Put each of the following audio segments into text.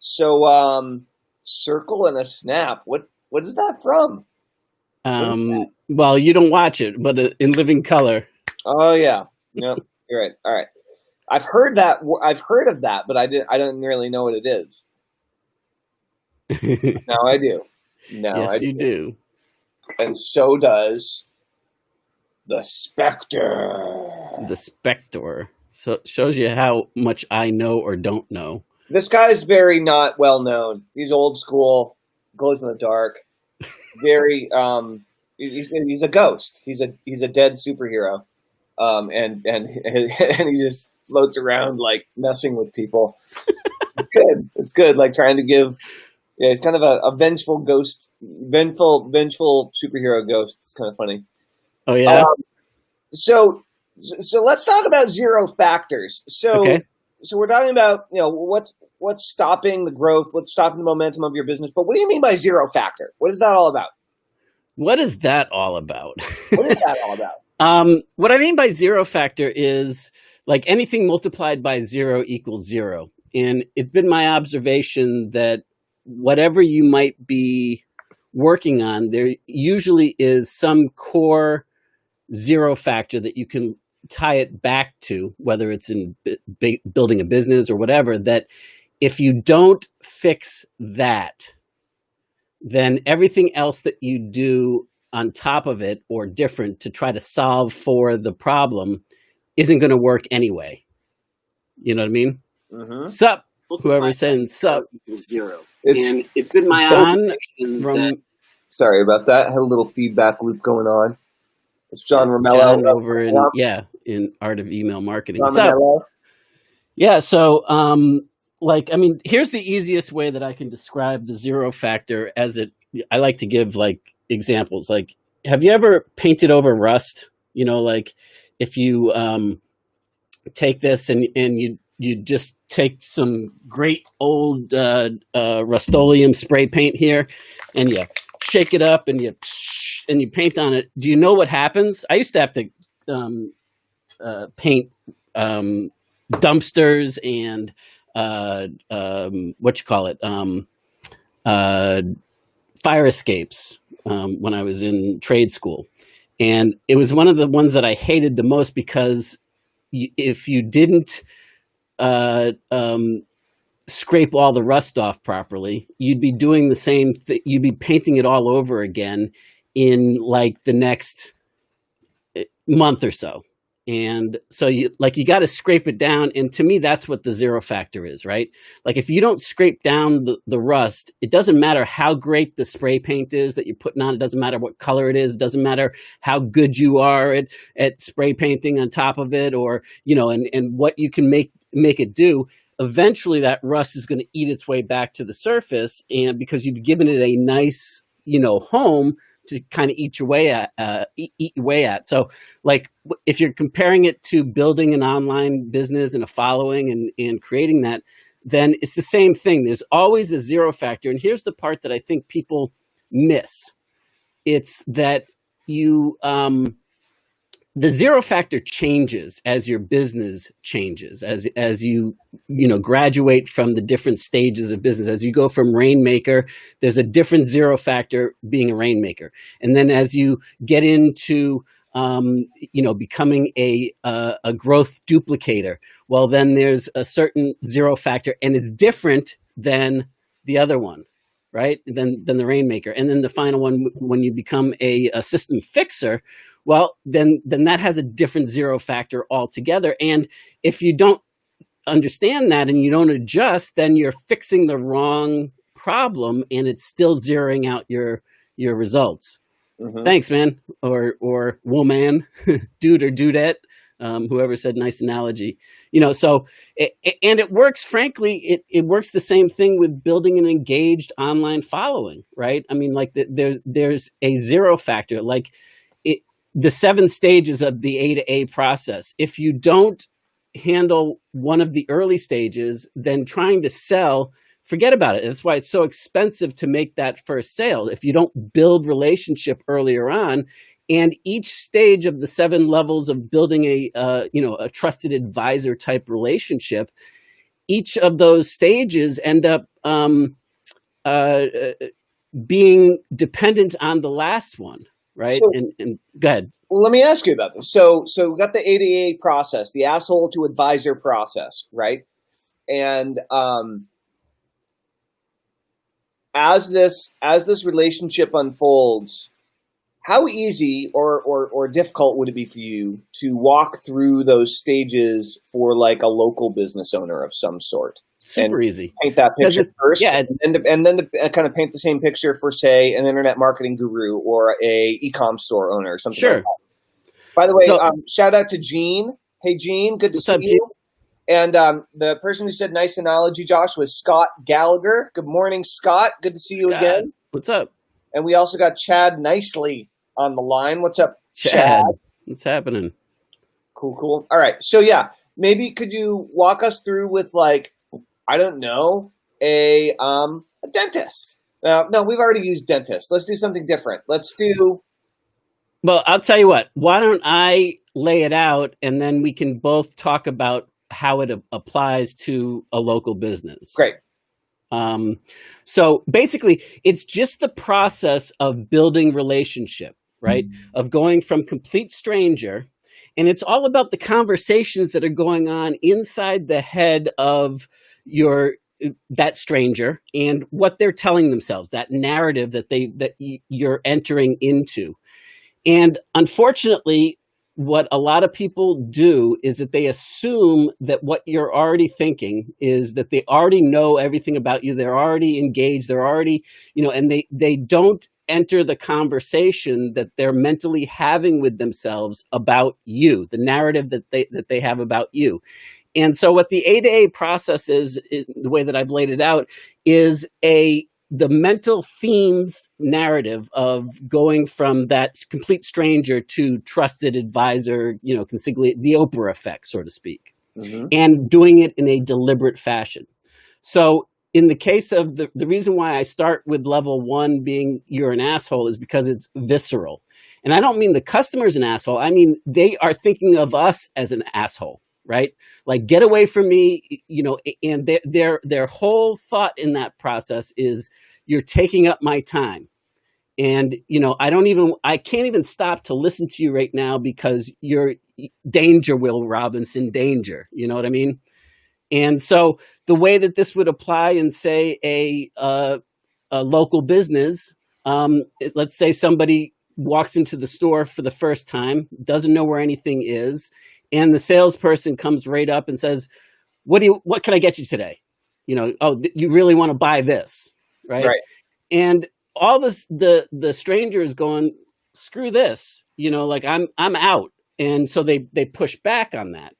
So, circle and a snap. What is that from? What is that? Well, you don't watch it, but in living color. Oh yeah, yep, you're right. All right, I've heard that. I've heard of that, but I don't really know what it is. Now I do. Now I Yes, you do. do. And so does the Spectre. The Spectre. So shows you how much I know or don't know. This guy's very not well known. He's old school, glows in the dark. Very he's a ghost. He's a dead superhero. And and he just floats around like messing with people. It's good. It's good. Like trying to give. Yeah, he's kind of a vengeful ghost, vengeful superhero ghost. It's kind of funny. Oh yeah. Um, so let's talk about zero factors. Okay. So we're talking about what's stopping the growth, what's stopping the momentum of your business. But what do you mean by zero factor? What is that all about? What is that all about? What is that all about? What I mean by zero factor is like anything multiplied by zero equals zero. And it's been my observation that whatever you might be working on, there usually is some core zero factor that you can tie it back to, whether it's in building a business or whatever, that if you don't fix that, then everything else that you do on top of it or different to try to solve for the problem isn't going to work anyway. You know what I mean? Mm-hmm. Sup, whoever's saying sup. Zero. And it's been my John from Sorry about that. Had a little feedback loop going on. It's John Romello John over in Art of Email Marketing. John So Romello. yeah, so here's the easiest way that I can describe the zero factor I like to give like examples. Like, have you ever painted over rust? You know, like if you take this and you just take some great old Rust-Oleum spray paint here and you shake it up and you paint on it. Do you know what happens? I used to have to paint dumpsters and fire escapes when I was in trade school. And it was one of the ones that I hated the most because if you didn't scrape all the rust off properly, you'd be doing the same thing. You'd be painting it all over again in like the next month or so. And so you got to scrape it down. And to me, that's what the zero factor is, right? Like if you don't scrape down the rust, it doesn't matter how great the spray paint is that you're putting on. It doesn't matter what color it is. It doesn't matter how good you are at spray painting on top of it, or, and what you can make it do. Eventually that rust is going to eat its way back to the surface. And because you've given it a nice, home to kind of eat your way at. So like if you're comparing it to building an online business and a following and creating that, then it's the same thing. There's always a zero factor. And here's the part that I think people miss. It's that the zero factor changes as your business changes, as you graduate from the different stages of business. As you go from rainmaker, there's a different zero factor being a rainmaker, and then as you get into becoming a growth duplicator, well, then there's a certain zero factor, and it's different than the other one, right? Than the rainmaker, and then the final one when you become a system fixer. Well, then that has a different zero factor altogether. And if you don't understand that and you don't adjust, then you're fixing the wrong problem and it's still zeroing out your results. Mm-hmm. Thanks, man, or woman, dude or dudette, whoever said nice analogy. So and it works. Frankly, it works the same thing with building an engaged online following, right? I mean, like there's a zero factor, like the 7 stages of the A to A process. If you don't handle one of the early stages, then trying to sell, forget about it. That's why it's so expensive to make that first sale. If you don't build relationship earlier on, and each stage of the 7 levels of building a trusted advisor type relationship, each of those stages end up uh, being dependent on the last one, right? So, And go ahead. well, let me ask you about this. So we got the ADA process, the asshole to advisor process, right? And as this relationship unfolds, how easy or difficult would it be for you to walk through those stages for like a local business owner of some sort? Super easy. Paint that picture first, yeah, and then to kind of paint the same picture for, say, an internet marketing guru or a e-com store owner or something sure. like that. By the way, So, shout out to Gene. Hey, Gene, good to what's see up, you. Gene? And the person who said nice analogy, Josh, was Scott Gallagher. Good morning, Scott. Good to see you Scott, again. what's up? And we also got Chad Nicely on the line. What's up, Chad? What's happening? Cool. All right. So yeah, maybe could you walk us through with, like, I don't know, a dentist. No, we've already used dentist. Let's do something different. Let's do. Well, I'll tell you what. Why don't I lay it out, and then we can both talk about how it applies to a local business. Great. So basically, it's just the process of building relationship, right? Of going from complete stranger, and it's all about the conversations that are going on inside the head of that stranger and what they're telling themselves, that narrative that you're entering into. And unfortunately, what a lot of people do is that they assume that what you're already thinking is that they already know everything about you. They're already engaged. They're already, and they don't enter the conversation that they're mentally having with themselves about you, the narrative that they have about you. And so what the ADA process is, the way that I've laid it out, is the mental themes narrative of going from that complete stranger to trusted advisor, the Oprah effect, so to speak, and doing it in a deliberate fashion. So in the case of the reason why I start with level 1 being you're an asshole is because it's visceral. And I don't mean the customer's an asshole. I mean, they are thinking of us as an asshole. Right? Like, get away from me, and their whole thought in that process is you're taking up my time. And, I can't even stop to listen to you right now because you're danger, Will Robinson, danger. You know what I mean? And so the way that this would apply in, say, a local business, let's say somebody walks into the store for the first time, doesn't know where anything is, and the salesperson comes right up and says, what can I get you today? You really want to buy this, right? And all this, the stranger is going, screw this, like I'm out. And so they push back on that.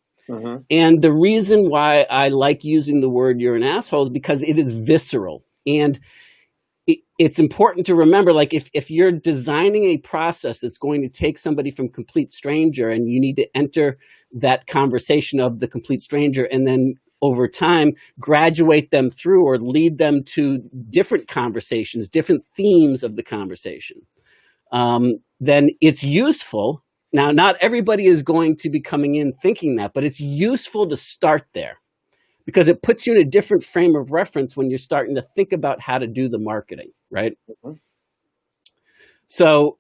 And the reason why I like using the word you're an asshole is because it is visceral. And it's important to remember, like, if you're designing a process that's going to take somebody from complete stranger, and you need to enter that conversation of the complete stranger and then over time graduate them through or lead them to different conversations, different themes of the conversation, then it's useful. Now, not everybody is going to be coming in thinking that, but it's useful to start there, because it puts you in a different frame of reference when you're starting to think about how to do the marketing, right? So,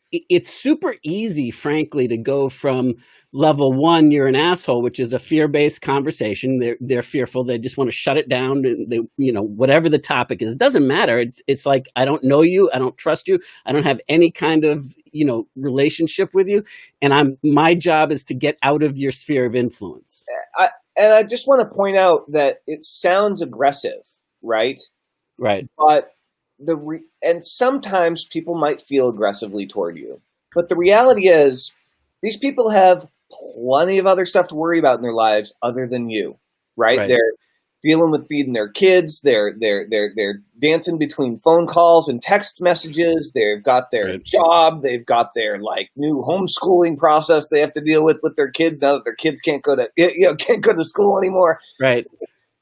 it's super easy, frankly, to go from level 1, you're an asshole, which is a fear-based conversation. They're fearful. They just want to shut it down. They, whatever the topic is, it doesn't matter. It's like, I don't know you. I don't trust you. I don't have any kind of, relationship with you. And my job is to get out of your sphere of influence. And I just want to point out that it sounds aggressive, right? Right. But and sometimes people might feel aggressively toward you. But the reality is, these people have plenty of other stuff to worry about in their lives other than you, right? They're dealing with feeding their kids. They're dancing between phone calls and text messages. They've got their job. They've got their new homeschooling process they have to deal with their kids now that their kids can't go to school anymore. Right.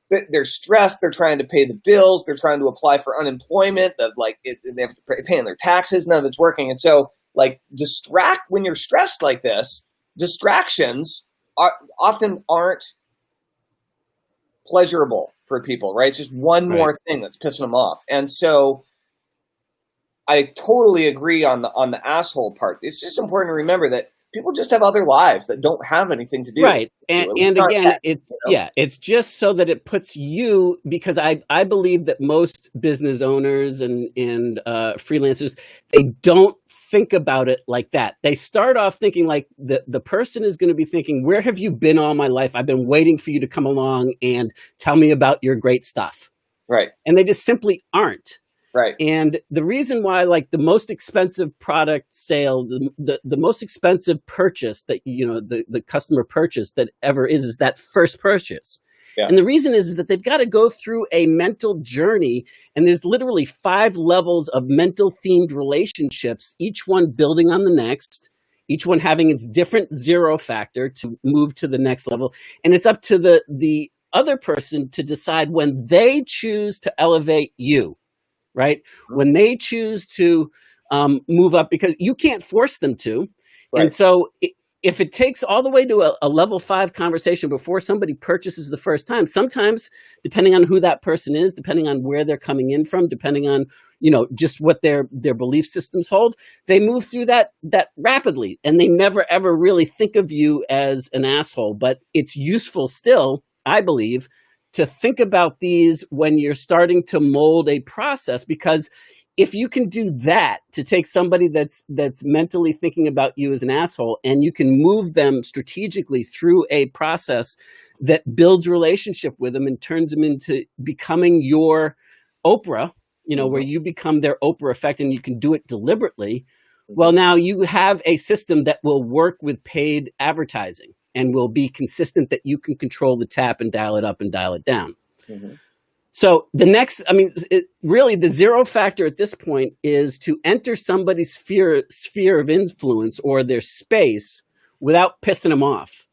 They're stressed. They're trying to pay the bills. They're trying to apply for unemployment. They have to pay their taxes. None of it's working. And so, when you're stressed like this, distractions often aren't pleasurable for people, right? It's just one more thing that's pissing them off. And so I totally agree on the asshole part. It's just important to remember that people just have other lives that don't have anything to do. Right. And again, it's just so that it puts you, because I believe that most business owners and freelancers, they don't think about it like that. They start off thinking like the person is going to be thinking, where have you been all my life? I've been waiting for you to come along and tell me about your great stuff. Right. And they just simply aren't. Right. And the reason why, like, the most expensive product sale, the most expensive purchase that, the customer purchase that ever is that first purchase. Yeah. And the reason is that they've got to go through a mental journey, and there's literally 5 levels of mental themed relationships, each one building on the next, each one having its different zero factor to move to the next level. And it's up to the other person to decide when they choose to elevate you. Right? When they choose to move up, because you can't force them to. Right. And so if it takes all the way to a level 5 conversation before somebody purchases the first time, sometimes depending on who that person is, depending on where they're coming in from, depending on, just what their belief systems hold, they move through that rapidly, and they never ever really think of you as an asshole. But it's useful still, I believe, to think about these when you're starting to mold a process, because if you can do that, to take somebody that's mentally thinking about you as an asshole, and you can move them strategically through a process that builds relationship with them and turns them into becoming your Oprah, where you become their Oprah effect, and you can do it deliberately. Well, now you have a system that will work with paid advertising and will be consistent, that you can control the tap and dial it up and dial it down. Mm-hmm. So the next, really the zero factor at this point is to enter somebody's sphere of influence or their space without pissing them off,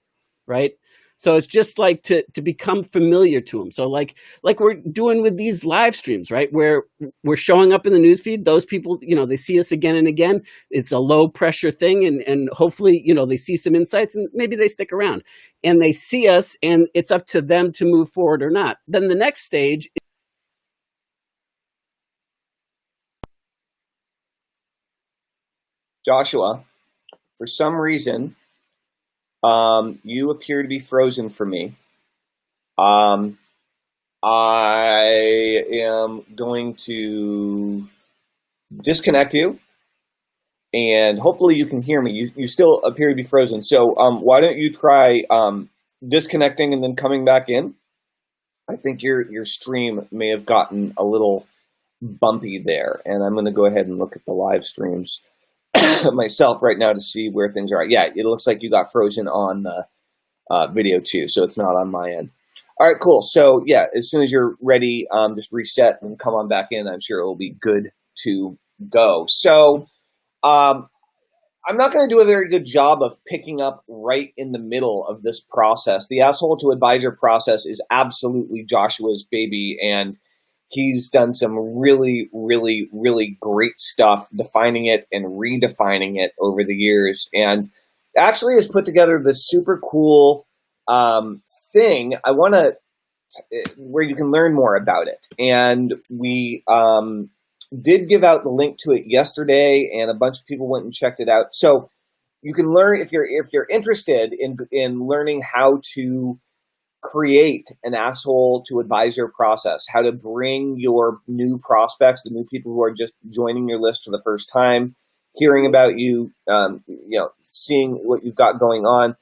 right? So it's just like to become familiar to them. So like we're doing with these live streams, right? Where we're showing up in the newsfeed, those people, they see us again and again. It's a low pressure thing. And hopefully, they see some insights and maybe they stick around and they see us, and it's up to them to move forward or not. Then the next stage. Joshua, for some reason, you appear to be frozen for me. I am going to disconnect you, and hopefully you can hear me. You still appear to be frozen. So why don't you try disconnecting and then coming back in? I think your stream may have gotten a little bumpy there, and I'm going to go ahead and look at the live streams myself right now to see where things are. Yeah, it looks like you got frozen on the video too, so it's not on my end. All right, cool. So yeah, as soon as you're ready, just reset and come on back in. I'm sure it will be good to go. So I'm not going to do a very good job of picking up right in the middle of this process. The Asshole to Advisor process is absolutely Joshua's baby, and he's done some really, really, really great stuff defining it and redefining it over the years, and actually has put together this super cool thing where you can learn more about it. And we did give out the link to it yesterday, and a bunch of people went and checked it out. So you can learn, if you're interested in learning how to create an Asshole to Advisor process, how to bring your new prospects, the new people who are just joining your list for the first time, hearing about you, seeing what you've got going on.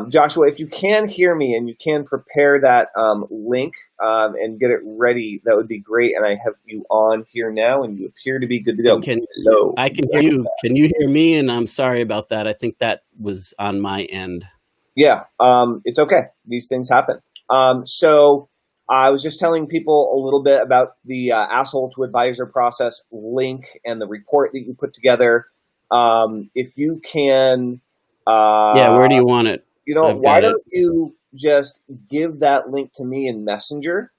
Joshua, if you can hear me and you can prepare that link and get it ready, that would be great. And I have you on here now, and you appear to be good to go. I can hear you. Can you hear me? And I'm sorry about that. I think that was on my end. Yeah, it's okay. These things happen. So I was just telling people a little bit about the Asshole to Advisor process link and the report that you put together. If you can... where do you want it? Why don't you just give that link to me in Messenger,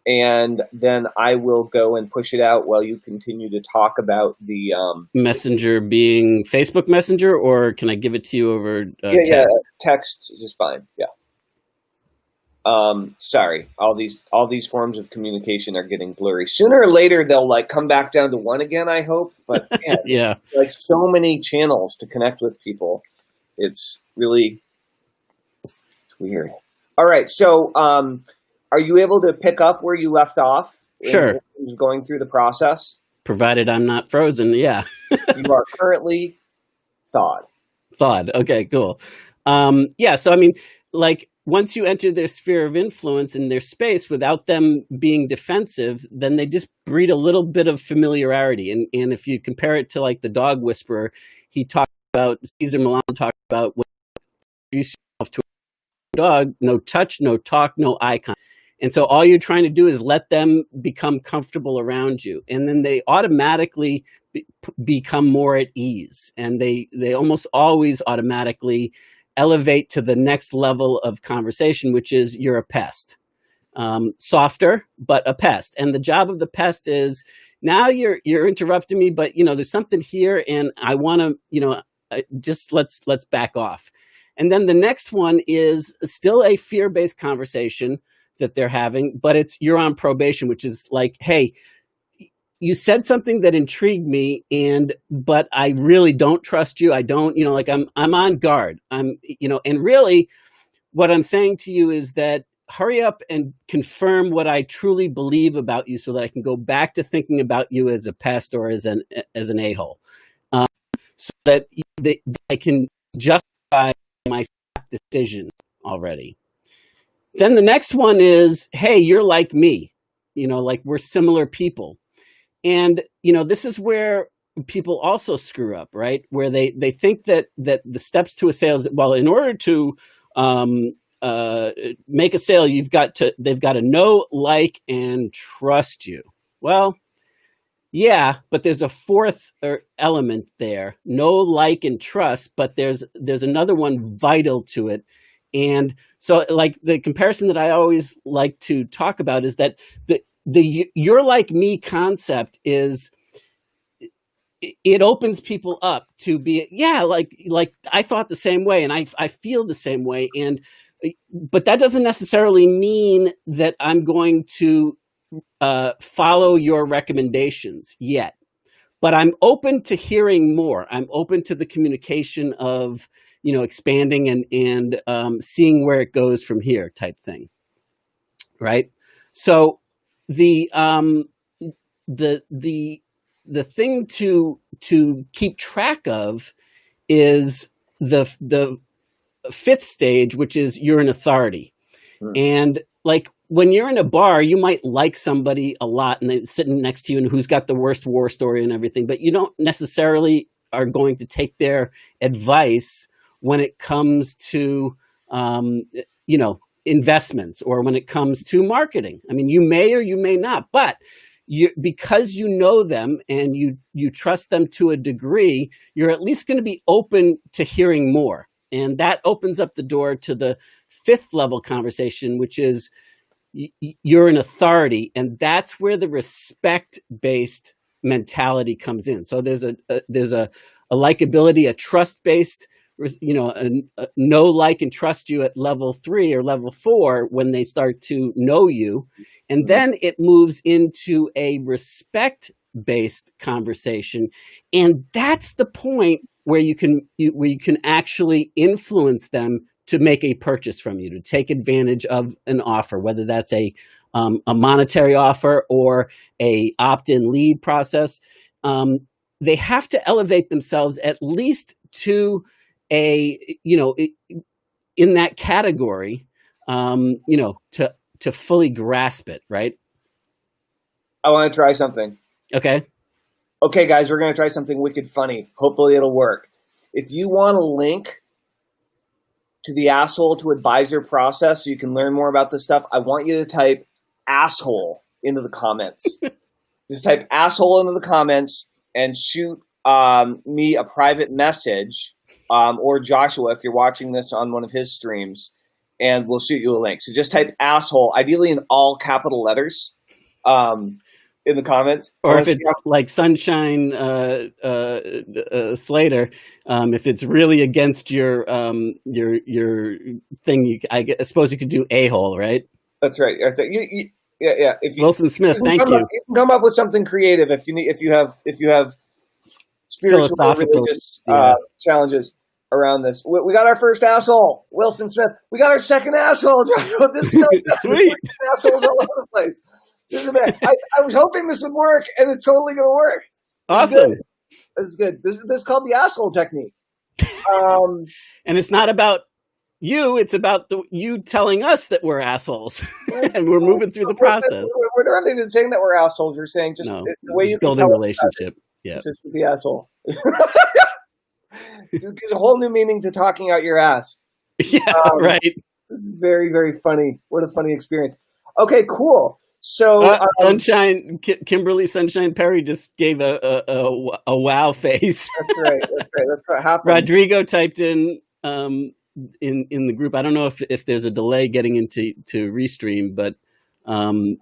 and then I will go and push it out while you continue to talk about the... Messenger being Facebook Messenger, or can I give it to you over text? Yeah, text is fine, yeah. Sorry, all these forms of communication are getting blurry. Sooner or later, they'll like come back down to one again, I hope. But man, Yeah. like so many channels to connect with people. It's really weird. All right, so are you able to pick up where you left off? Sure. Going through the process. Provided I'm not frozen. Yeah. You are currently thawed. Thawed. Okay, cool. Yeah. So, I mean, like once you enter their sphere of influence in their space without them being defensive, then they just breed a little bit of familiarity. And if you compare it to like the dog whisperer, he talked about, Cesar Millan talked about when you introduce yourself to a dog, no touch, no talk, no eye contact. And so all you're trying to do is let them become comfortable around you. And then they automatically become more at ease. And they almost always automatically elevate to the next level of conversation, which is you're a pest. Softer, but a pest. And the job of the pest is now you're interrupting me, but there's something here and I want to, just let's back off. And then the next one is still a fear-based conversation that they're having, but you're on probation, which is like, hey, you said something that intrigued me, but I really don't trust you. I don't, like I'm on guard. And really what I'm saying to you is that hurry up and confirm what I truly believe about you so that I can go back to thinking about you as a pest or as an a-hole. So that I can justify my decision already. Then the next one is, hey, you're like me, like we're similar people. And, this is where people also screw up, right? Where they think that the steps to a sale is, well, in order to make a sale, they've got to know, like, and trust you. Well, yeah, but there's a fourth element there, know, like, and trust, but there's another one vital to it. And so like the comparison that I always like to talk about is that the you're like me concept is it opens people up to be, yeah, like I thought the same way and I feel the same way. But that doesn't necessarily mean that I'm going to follow your recommendations yet. But I'm open to hearing more. I'm open to the communication of, expanding and seeing where it goes from here type thing. Right. So the thing to keep track of is the fifth stage, which is you're an authority. And like when you're in a bar, you might like somebody a lot and they're sitting next to you and who's got the worst war story and everything, but you don't necessarily are going to take their advice when it comes to, investments or when it comes to marketing. I mean, you may or you may not, but because you know them and you trust them to a degree, you're at least going to be open to hearing more. And that opens up the door to the fifth level conversation, which is you're an authority. And that's where the respect-based mentality comes in. So there's a likability, a trust-based, know, like, and trust you at level 3 or level 4 when they start to know you. And then it moves into a respect-based conversation. And that's the point where you can actually influence them to make a purchase from you, to take advantage of an offer, whether that's a monetary offer or a opt-in lead process. They have to elevate themselves at least to in that category, to fully grasp it, right? I want to try something. Okay. Okay, guys, we're going to try something wicked funny. Hopefully it'll work. If you want a link to the asshole to advisor process so you can learn more about this stuff, I want you to type asshole into the comments. Just type asshole into the comments and shoot me a private message, or Joshua if you're watching this on one of his streams, and we'll shoot you a link. So just type asshole, ideally in all capital letters. in the comments. Or if it's like Sunshine Slater, if it's really against your thing, I suppose you could do a-hole, right? That's right. Yeah. If you, Wilson Smith, thank you. You can come up with something creative if you have spiritual or religious challenges around this. We got our first asshole, Wilson Smith. We got our second asshole. This is so sweet. Assholes all over the place. This is I was hoping this would work, and it's totally going to work. Awesome. This is good. This is called the asshole technique. And it's not about you. It's about you telling us that we're assholes, and we're moving through the process. We're not even saying that we're assholes. We're saying just the way you build a relationship. Yeah, it's just with the asshole. There's a whole new meaning to talking out your ass. Yeah, right. This is very, very funny. What a funny experience. Okay, cool. So Sunshine, Kimberly Sunshine Perry just gave a wow face. That's right. That's what happened. Rodrigo typed in the group. I don't know if there's a delay getting into Restream, but I'm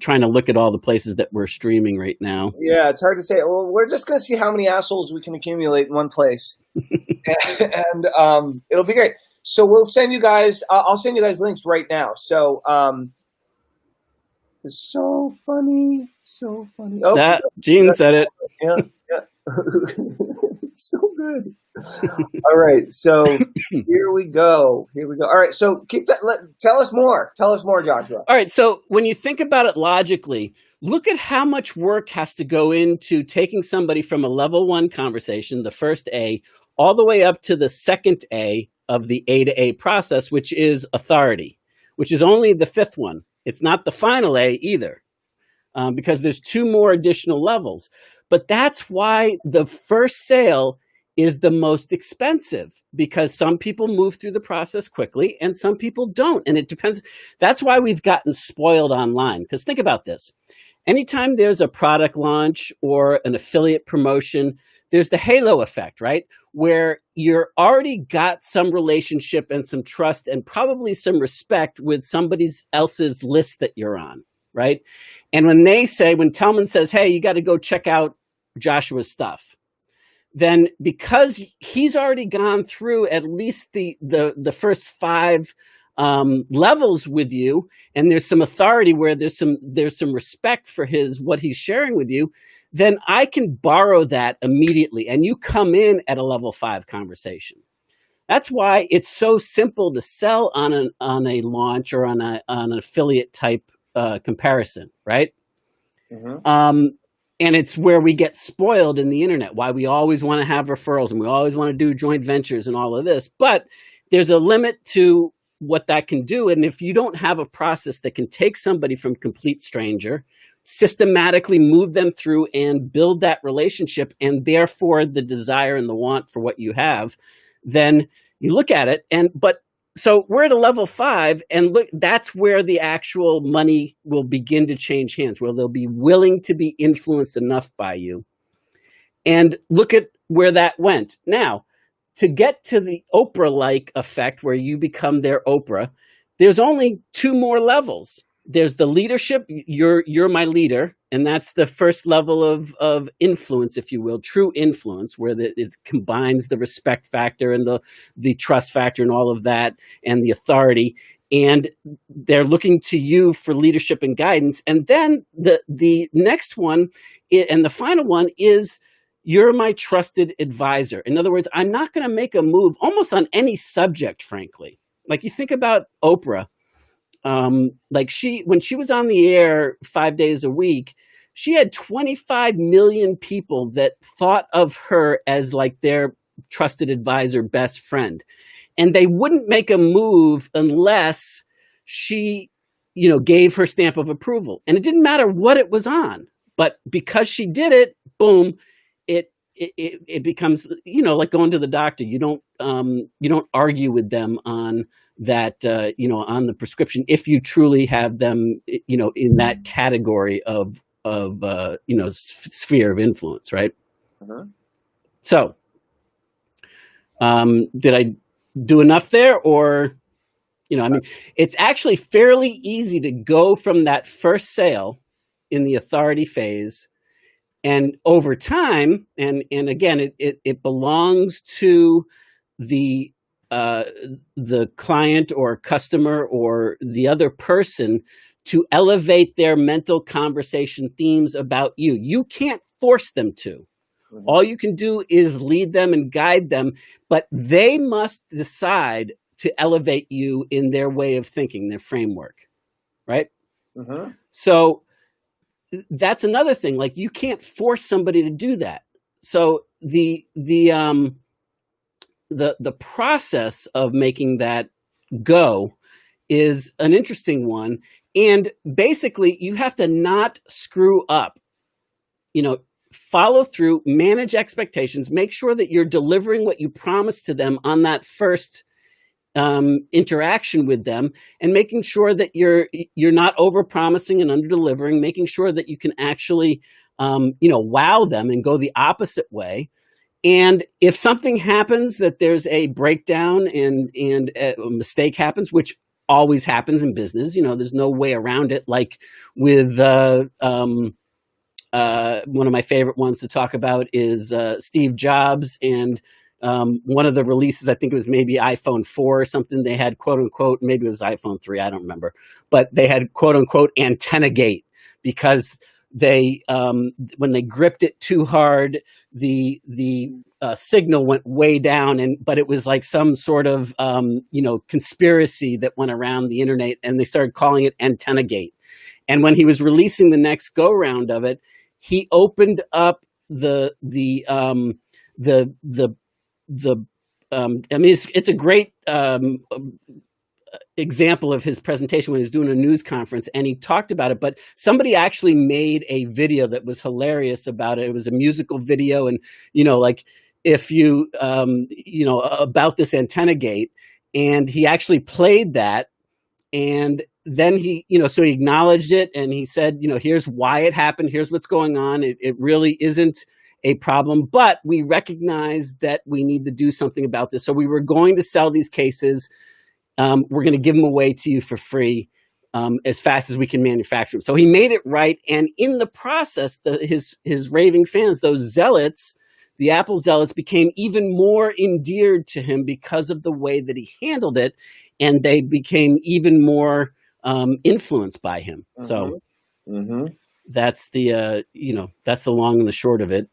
trying to look at all the places that we're streaming right now. Yeah, it's hard to say. Well, we're just going to see how many assholes we can accumulate in one place, and it'll be great. So we'll send you guys. I'll send you guys links right now. So. It's so funny. Oh, Gene said it. Yeah. It's so good. All right, so here we go. All right, so tell us more. Tell us more, Joshua. All right, so when you think about it logically, look at how much work has to go into taking somebody from a level 1 conversation, the first A, all the way up to the second A of the A to A process, which is authority, which is only the 5th one. It's not the final A either, because there's 2 more additional levels. But that's why the first sale is the most expensive, because some people move through the process quickly and some people don't. And it depends. That's why we've gotten spoiled online. Because think about this. Anytime there's a product launch or an affiliate promotion, there's the halo effect, right? Where you're already got some relationship and some trust and probably some respect with somebody else's list that you're on, right? And when Telman says, hey, you got to go check out Joshua's stuff, then because he's already gone through at least the first 5 levels with you, and there's some authority where there's some respect for what he's sharing with you, then I can borrow that immediately, and you come in at a level 5 conversation. That's why it's so simple to sell on a launch or on an affiliate type comparison, right? Mm-hmm. And it's where we get spoiled in the internet, why we always want to have referrals and we always want to do joint ventures and all of this. But there's a limit to what that can do. And if you don't have a process that can take somebody from complete stranger, systematically move them through and build that relationship, and therefore the desire and the want for what you have, then you look at it. So we're at a level 5, and look, that's where the actual money will begin to change hands, where they'll be willing to be influenced enough by you. And look at where that went. Now, to get to the Oprah-like effect where you become their Oprah, there's only 2 more levels. There's the leadership, you're my leader, and that's the first level of influence, if you will, true influence, where it combines the respect factor and the trust factor and all of that, and the authority, and they're looking to you for leadership and guidance. And then the next one, and the final one, is you're my trusted advisor. In other words, I'm not going to make a move almost on any subject, frankly. Like you think about Oprah. When she was on the air 5 days a week, she had 25 million people that thought of her as like their trusted advisor, best friend. And they wouldn't make a move unless she, gave her stamp of approval. And it didn't matter what it was on, but because she did it, boom, it becomes, like going to the doctor. You don't argue with them on that, on the prescription, if you truly have them, in that category of sphere of influence, right? Uh-huh. So, did I do enough there, or, it's actually fairly easy to go from that first sale in the authority phase. And over time, and again, it belongs to the client or customer or the other person to elevate their mental conversation themes about you. You can't force them to. Mhm. All you can do is lead them and guide them, but they must decide to elevate you in their way of thinking, their framework, right? Mhm. So that's another thing. Like, you can't force somebody to do that. So the process of making that go is an interesting one. And basically, you have to not screw up. Follow through, manage expectations, make sure that you're delivering what you promised to them on that first interaction with them, and making sure that you're not over promising and under delivering, making sure that you can actually wow them and go the opposite way. And if something happens, that there's a breakdown and a mistake happens, which always happens in business, there's no way around it. Like with one of my favorite ones to talk about is Steve Jobs, and one of the releases, I think it was maybe iPhone 4 or something, they had quote unquote, maybe it was iPhone 3, I don't remember, but they had quote unquote antenna gate, because they when they gripped it too hard, the signal went way down, but it was like some sort of conspiracy that went around the internet, and they started calling it antenna gate. And when he was releasing the next go round of it, he opened up I mean, it's a great example of his presentation when he was doing a news conference, and he talked about it, but somebody actually made a video that was hilarious about it. It was a musical video, and like, if you about this antenna gate, and he actually played that, and then he so he acknowledged it, and he said, here's why it happened, here's what's going on, it really isn't a problem, but we recognize that we need to do something about this. So we were going to sell these cases. We're going to give them away to you for free as fast as we can manufacture them. So he made it right. And in the process, his raving fans, those zealots, the Apple zealots, became even more endeared to him because of the way that he handled it. And they became even more influenced by him. Mhm. So Mhm. that's the that's the long and the short of it.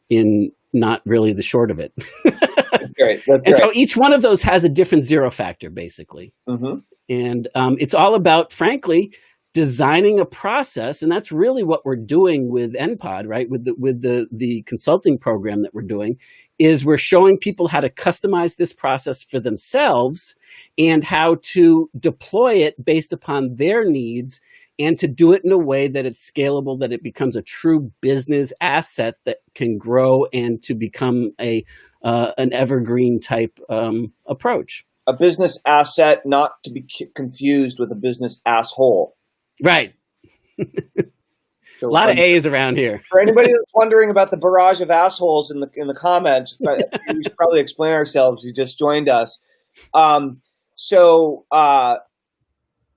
In not really the short of it. That's great. That's And great. so each one of those has a different zero factor, basically. Mhm. And it's all about, frankly, designing a process. And that's really what we're doing with NPOD, right? With the consulting program that we're doing, is we're showing people how to customize this process for themselves and how to deploy it based upon their needs, and to do it in a way that it's scalable, that it becomes a true business asset that can grow and to become an evergreen type approach. A business asset, not to be confused with a business asshole. Right. So A lot of A's around here. For anybody that's wondering about the barrage of assholes in the comments, but we should probably explain ourselves. You just joined us.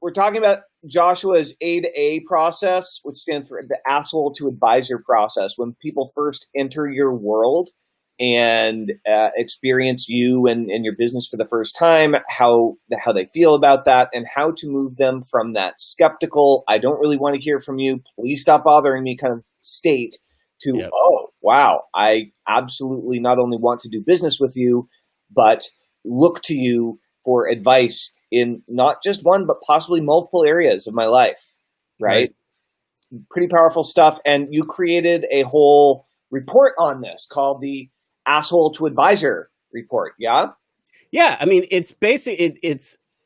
We're talking about Joshua's A to A process, which stands for the asshole to advisor process. When people first enter your world and experience you and your business for the first time, how they feel about that, and how to move them from that skeptical, I don't really want to hear from you, please stop bothering me kind of state, to, Yep. Oh, wow, I absolutely not only want to do business with you, but look to you for advice in not just one, but possibly multiple areas of my life, right? Pretty powerful stuff. And you created a whole report on this called the Asshole to Advisor report. Yeah. Yeah. I mean, it's basically,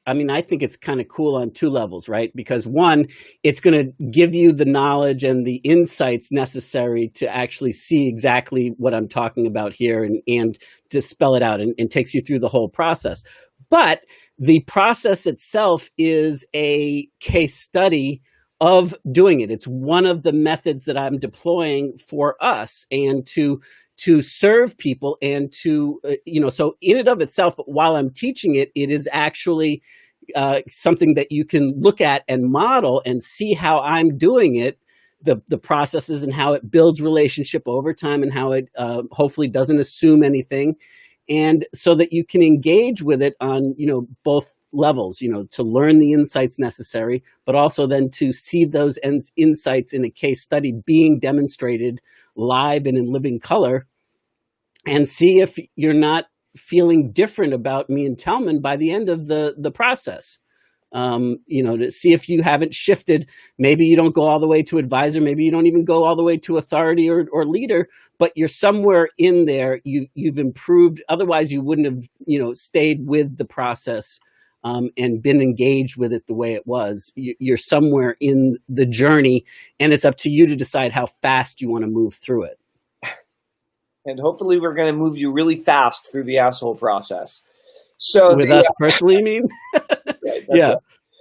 I think it's kind of cool on two levels, right? Because one, it's going to give you the knowledge and the insights necessary to actually see exactly what I'm talking about here, and to spell it out, and takes you through the whole process. But the process itself is a case study of doing it. It's one of the methods that I'm deploying for us, and to serve people, and to, so in and of itself, while I'm teaching it, it is actually something that you can look at and model and see how I'm doing it, the processes and how it builds relationship over time and how it hopefully doesn't assume anything. And so that you can engage with it on, both levels, to learn the insights necessary, but also then to see those insights in a case study being demonstrated live and in living color, and see if you're not feeling different about me and Telman by the end of the process. To see if you haven't shifted. Maybe you don't go all the way to advisor. Maybe you don't even go all the way to authority or leader, but you're somewhere in there. You've improved. Otherwise, you wouldn't have, stayed with the process and been engaged with it the way it was. You're somewhere in the journey, and it's up to you to decide how fast you want to move through it. And hopefully we're going to move you really fast through the asshole process. So with us personally, you mean? Right, yeah. Right.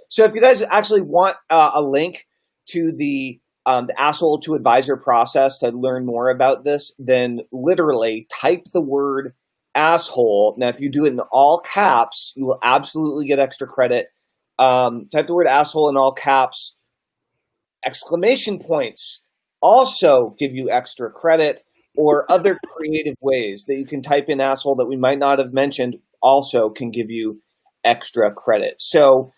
So if you guys actually want a link to the asshole to advisor process to learn more about this, then literally type the word asshole. Now, if you do it in all caps, you will absolutely get extra credit. Type the word asshole in all caps. Exclamation points also give you extra credit, or other creative ways that you can type in asshole that we might not have mentioned also can give you extra credit. So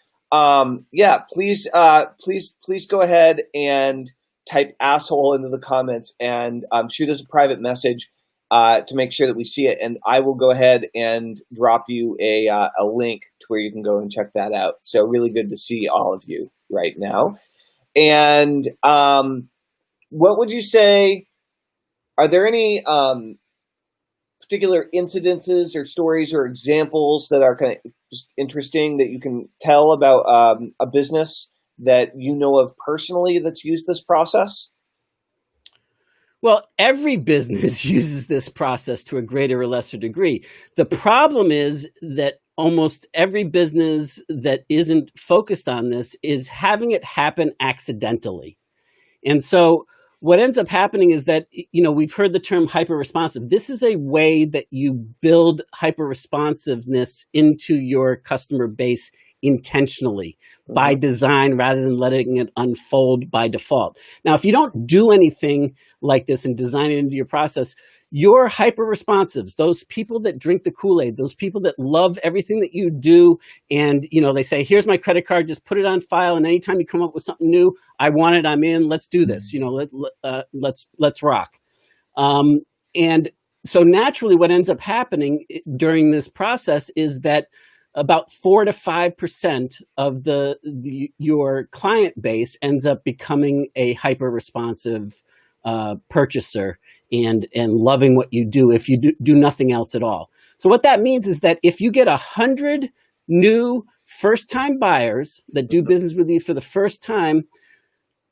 please go ahead and type asshole into the comments and shoot us a private message to make sure that we see it. And I will go ahead and drop you a link to where you can go and check that out. So really good to see all of you right now. And what would you say, are there any particular incidences or stories or examples that are kind of just interesting that you can tell about a business that you know of personally that's used this process? Well, every business uses this process to a greater or lesser degree. The problem is that almost every business that isn't focused on this is having it happen accidentally. And so what ends up happening is that, we've heard the term hyper-responsive. This is a way that you build hyper-responsiveness into your customer base intentionally, by design, rather than letting it unfold by default. Now, if you don't do anything like this and design it into your process, your hyper-responsives, those people that drink the Kool-Aid, those people that love everything that you do, and they say, here's my credit card, just put it on file, and anytime you come up with something new, I want it, I'm in, let's do this, let's rock. And so naturally what ends up happening during this process is that about 4 to 5% of your client base ends up becoming a hyper-responsive purchaser and loving what you do if you do nothing else at all. So what that means is that if you get 100 new first-time buyers that do business with you for the first time,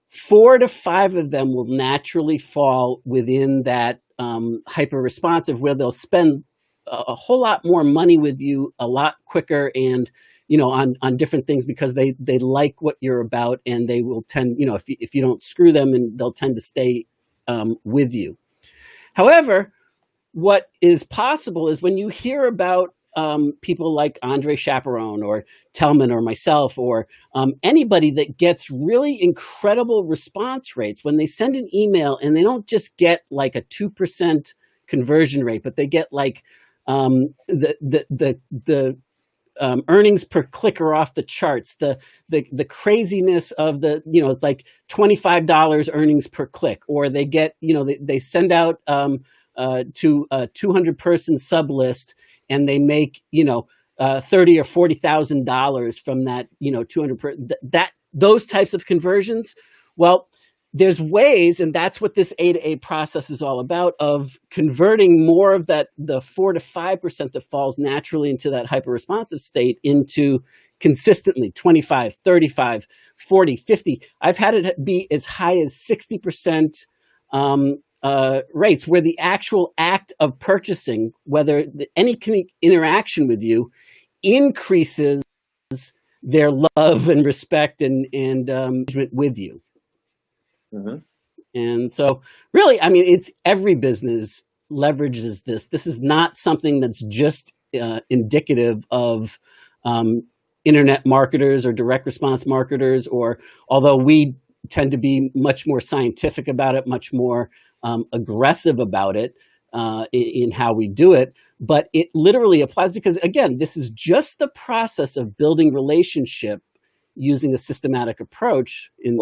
4 to 5 of them will naturally fall within that hyper-responsive, where they'll spend a whole lot more money with you a lot quicker and, on different things, because they like what you're about, and they will tend, if you don't screw them, and they'll tend to stay with you. However, what is possible is when you hear about people like Andre Chaperone or Telman or myself or anybody that gets really incredible response rates when they send an email, and they don't just get like a 2% conversion rate, but they get like the earnings per click are off the charts. The craziness of it's like $25 earnings per click, or they get, they send out to a 200 person sub list, and they make, $30,000 or $40,000 from that, 200 those types of conversions. Well, there's ways, and that's what this A to A process is all about, of converting more of that, the 4 to 5% that falls naturally into that hyper-responsive state, into consistently 25, 35, 40, 50. I've had it be as high as 60% rates, where the actual act of purchasing, whether any interaction with you, increases their love and respect and engagement with you. Mm-hmm. And so really, it's every business leverages this. This is not something that's just indicative of internet marketers or direct response marketers, or although we tend to be much more scientific about it, much more aggressive about it in how we do it. But it literally applies because, again, this is just the process of building relationship using a systematic approach in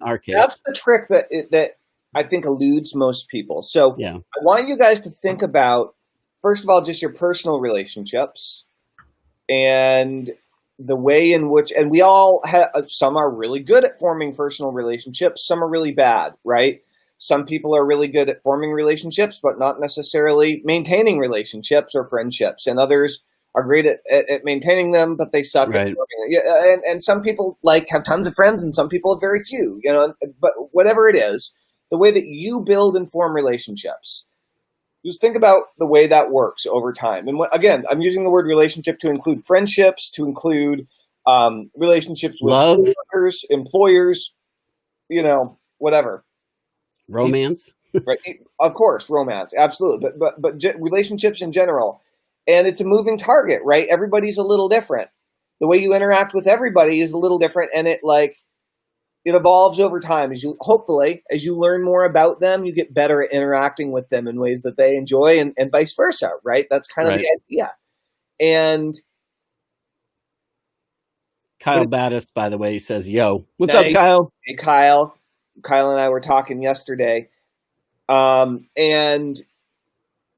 our case. That's the trick that I think eludes most people. So yeah. I want you guys to think about, first of all, just your personal relationships and the way in which, and we all have, some are really good at forming personal relationships. Some are really bad, right? Some people are really good at forming relationships, but not necessarily maintaining relationships or friendships. And others are great at maintaining them, but they suck at forming them. Yeah, and some people have tons of friends and some people have very few, but whatever it is, the way that you build and form relationships, just think about the way that works over time. And again, I'm using the word relationship to include friendships, to include relationships with workers, employers, whatever. Romance. Right. Of course, romance. Absolutely. But relationships in general. And it's a moving target, right? Everybody's a little different. The way you interact with everybody is a little different. And it evolves over time as you learn more about them, you get better at interacting with them in ways that they enjoy and vice versa, right? That's kind of the idea. And Kyle Battis, by the way, he says, yo, what's up, Kyle? Hey, Kyle. Kyle and I were talking yesterday. And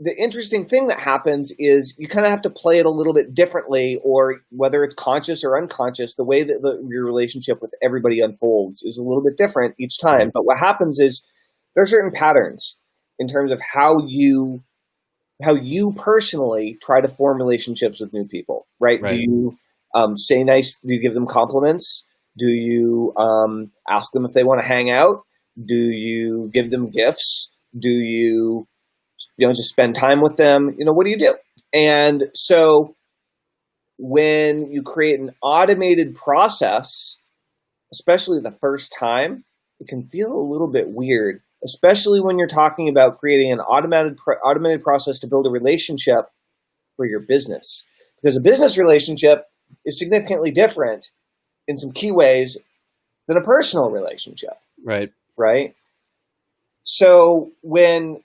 the interesting thing that happens is you kind of have to play it a little bit differently, or whether it's conscious or unconscious, the way that your relationship with everybody unfolds is a little bit different each time. But what happens is there are certain patterns in terms of how you personally try to form relationships with new people, right? Do you say nice? Do you give them compliments? Do you ask them if they want to hang out? Do you give them gifts? Do you just spend time with them? What do you do? And so when you create an automated process, especially the first time, it can feel a little bit weird, especially when you're talking about creating an automated process to build a relationship for your business. Because a business relationship is significantly different in some key ways than a personal relationship. Right. Right. So when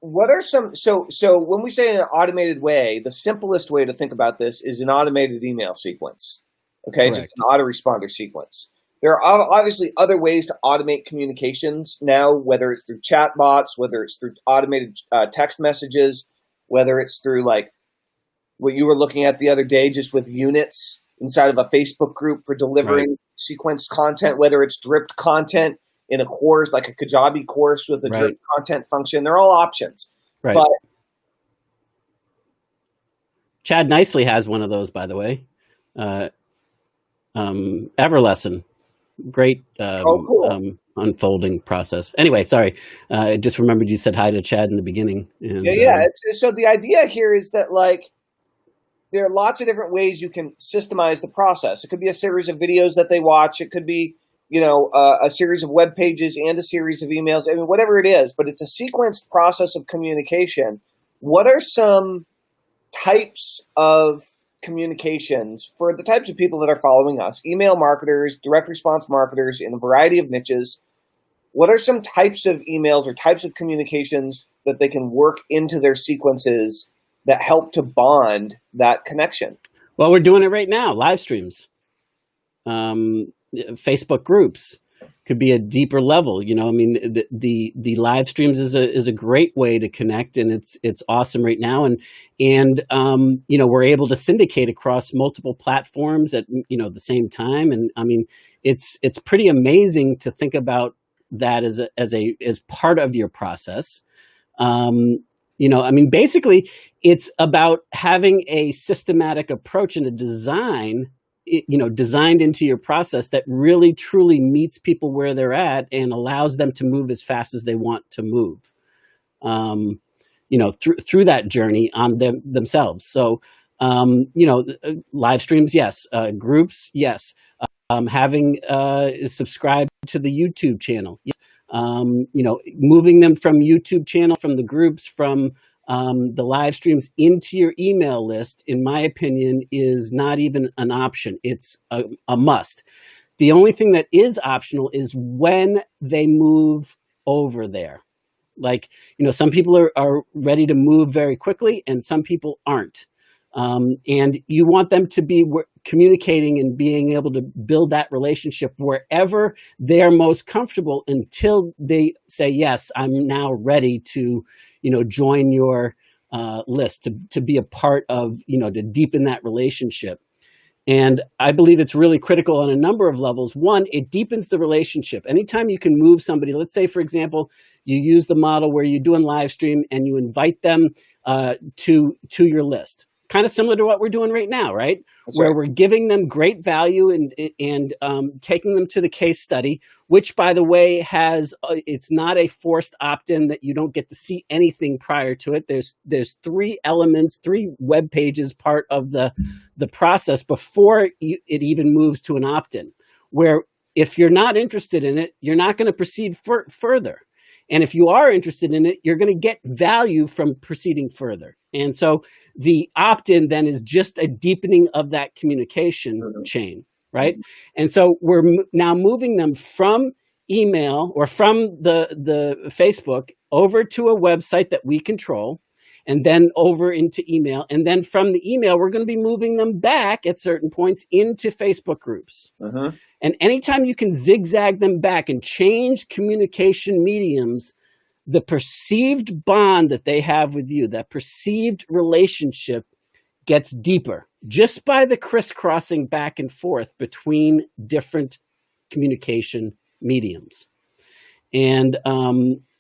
we say in an automated way, the simplest way to think about this is an automated email sequence. Okay. Correct. Just an autoresponder sequence. There are obviously other ways to automate communications now, whether it's through chatbots, whether it's through automated text messages, whether it's through what you were looking at the other day, just with units inside of a Facebook group for delivering sequenced content, whether it's dripped content in a course, like a Kajabi course with a dripped content function. They're all options. Right. But Chad Nicely has one of those, by the way. Everlesson. Great cool. Unfolding process. Anyway, sorry. I just remembered you said hi to Chad in the beginning. And, so the idea here is that there are lots of different ways you can systemize the process. It could be a series of videos that they watch. It could be, a series of web pages and a series of emails. I mean, whatever it is, but it's a sequenced process of communication. What are some types of communications for the types of people that are following us? Email marketers, direct response marketers in a variety of niches. What are some types of emails or types of communications that they can work into their sequences that help to bond that connection? Well, we're doing it right now. Live streams, Facebook groups could be a deeper level. The live streams is a great way to connect, and it's awesome right now. And we're able to syndicate across multiple platforms at the same time. And I mean, it's pretty amazing to think about that as part of your process. Basically, it's about having a systematic approach and a design, designed into your process that really truly meets people where they're at and allows them to move as fast as they want to move, through that journey on themselves. So, live streams, yes. Groups, yes. Having subscribe to the YouTube channel. Yes. Moving them from YouTube channel, from the groups, from the live streams into your email list, in my opinion, is not even an option. It's a must. The only thing that is optional is when they move over there. Like, some people are ready to move very quickly and some people aren't. And you want them to be communicating and being able to build that relationship wherever they're most comfortable until they say, yes, I'm now ready to, join your list, to be a part of, to deepen that relationship. And I believe it's really critical on a number of levels. One, it deepens the relationship. Anytime you can move somebody, let's say, for example, you use the model where you do a live stream and you invite them to your list. Kind of similar to what we're doing right now, right? That's Where right. we're giving them great value and taking them to the case study, which, by the way, it's not a forced opt-in that you don't get to see anything prior to it. There's 3 elements, 3 web pages part of the process before it even moves to an opt-in, where if you're not interested in it, you're not going to proceed further. And if you are interested in it, you're going to get value from proceeding further. And so the opt-in then is just a deepening of that communication chain, right? And so we're now moving them from email or from the Facebook over to a website that we control, and then over into email. And then from the email, we're going to be moving them back at certain points into Facebook groups. And anytime you can zigzag them back and change communication mediums, the perceived bond that they have with you, that perceived relationship, gets deeper just by the crisscrossing back and forth between different communication mediums. And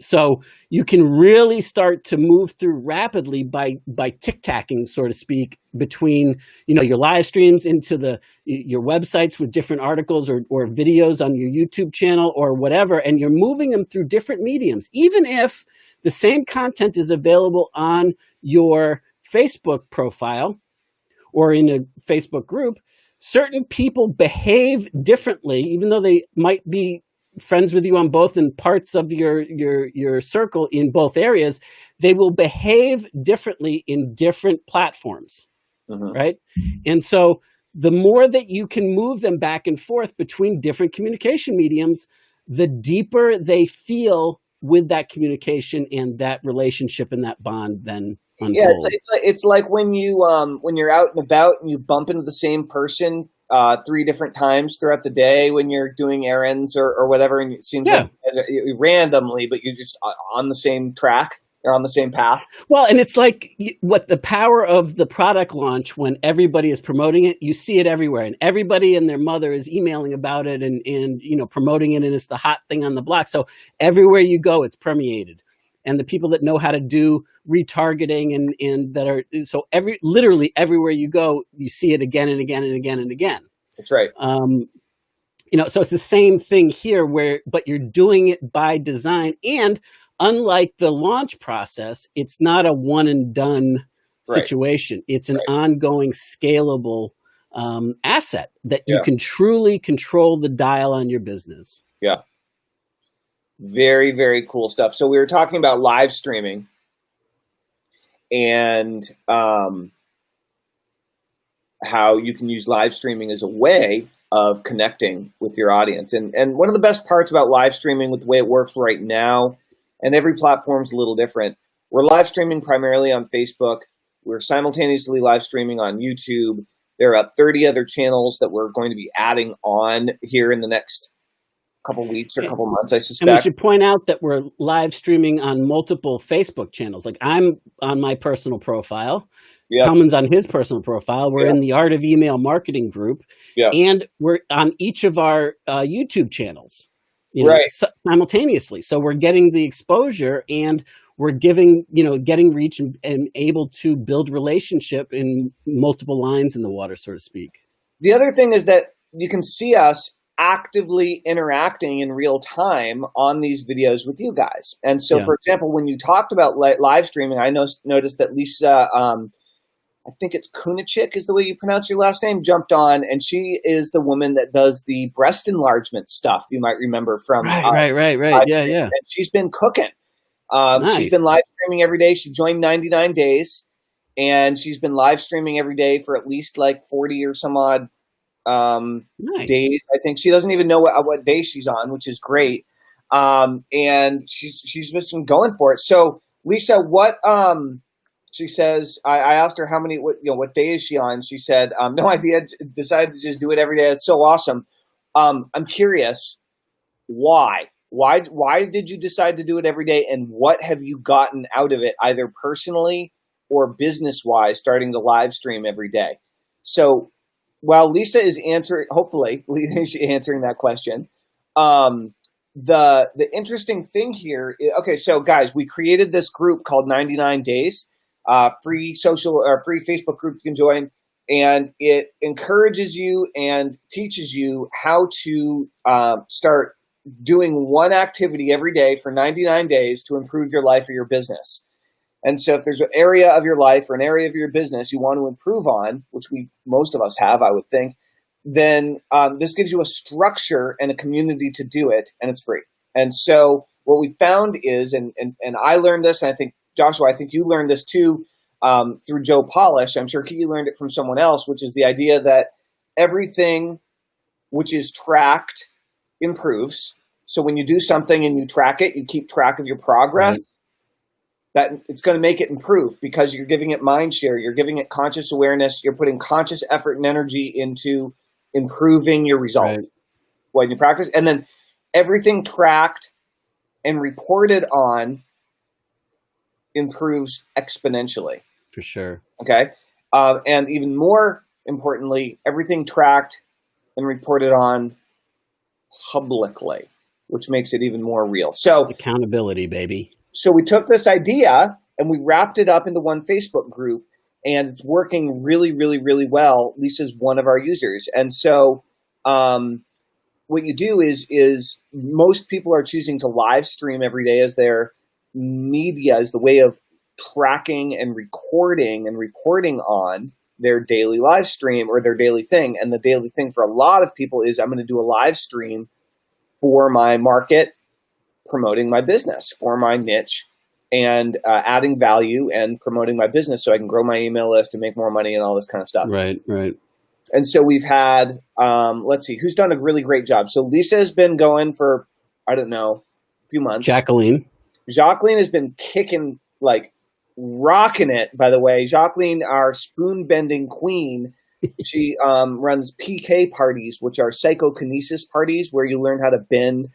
so you can really start to move through rapidly by tic-tacking, so to speak, between your live streams into your websites with different articles or videos on your YouTube channel or whatever, and you're moving them through different mediums. Even if the same content is available on your Facebook profile or in a Facebook group, certain people behave differently, even though they might be friends with you on both in parts of your circle in both areas. They will behave differently in different platforms, right? And so the more that you can move them back and forth between different communication mediums, the deeper they feel with that communication and that relationship and that bond then unfolds. Yeah, it's like when you're out and about and you bump into the same person 3 different times throughout the day when you're doing errands or whatever, and it seems like randomly, but you're just on the same track or on the same path. Well, and it's like what the power of the product launch, when everybody is promoting it, you see it everywhere, and everybody and their mother is emailing about it and promoting it, and it's the hot thing on the block. So everywhere you go, it's permeated. And the people that know how to do retargeting and that are literally everywhere you go, you see it again and again and again and again. That's right. So it's the same thing here but you're doing it by design. And unlike the launch process, it's not a one and done situation. It's an ongoing scalable asset that you can truly control the dial on your business. Yeah. Very, very cool stuff. So we were talking about live streaming and how you can use live streaming as a way of connecting with your audience. And one of the best parts about live streaming with the way it works right now, and every platform's a little different, we're live streaming primarily on Facebook. We're simultaneously live streaming on YouTube. There are about 30 other channels that we're going to be adding on here in the next couple weeks or couple months, I suspect. And we should point out that we're live streaming on multiple Facebook channels. Like I'm on my personal profile. Tomlin's on his personal profile. We're in the Art of Email Marketing group. And we're on each of our YouTube channels simultaneously. So we're getting the exposure and we're getting reach and able to build relationship in multiple lines in the water, so to speak. The other thing is that you can see us actively interacting in real time on these videos with you guys. And so, for example, when you talked about live streaming, I noticed that Lisa, I think it's Kunachik is the way you pronounce your last name, jumped on, and she is the woman that does the breast enlargement stuff. You might remember from right. Yeah. And she's been cooking. Nice. She's been live streaming every day. She joined 99 Days, and she's been live streaming every day for at least like 40 or some odd Nice. days. I think she doesn't even know what day she's on, which is great. And she's just been going for it. So Lisa, what she says, I asked her what day is she on? She said, no idea. Decided to just do it every day. It's so awesome. I'm curious, why? Why did you decide to do it every day, and what have you gotten out of it, either personally or business-wise, starting to live stream every day? So while Lisa is hopefully she's answering that question, the interesting thing here is, okay, so guys, we created this group called 99 Days, free Facebook group you can join, and it encourages you and teaches you how to start doing one activity every day for 99 days to improve your life or your business. And so if there's an area of your life or an area of your business you want to improve on, which most of us have, I would think, then this gives you a structure and a community to do it, and it's free. And so what we found is, and I learned this, and I think, Joshua, I think you learned this too through Joe Polish. I'm sure he learned it from someone else, which is the idea that everything which is tracked improves. So when you do something and you track it, you keep track of your progress. Right. That it's going to make it improve because you're giving it mind share, you're giving it conscious awareness, you're putting conscious effort and energy into improving your results right. when you practice. And then everything tracked and reported on improves exponentially. For sure. Okay. And even more importantly, everything tracked and reported on publicly, which makes it even more real. So accountability, baby. So we took this idea and we wrapped it up into one Facebook group, and it's working really, really, really well. Lisa's one of our users. And so what you do is most people are choosing to live stream every day as their media, as the way of tracking and recording and reporting on their daily live stream or their daily thing. And the daily thing for a lot of people is, I'm going to do a live stream for my market, promoting my business, for my niche, and adding value and promoting my business so I can grow my email list and make more money and all this kind of stuff. Right, right. And so we've had, let's see, who's done a really great job. So Lisa has been going for, I don't know, a few months. Jacqueline has been kicking, like rocking it, by the way. Jacqueline, our spoon bending queen, she runs PK parties, which are psychokinesis parties where you learn how to bend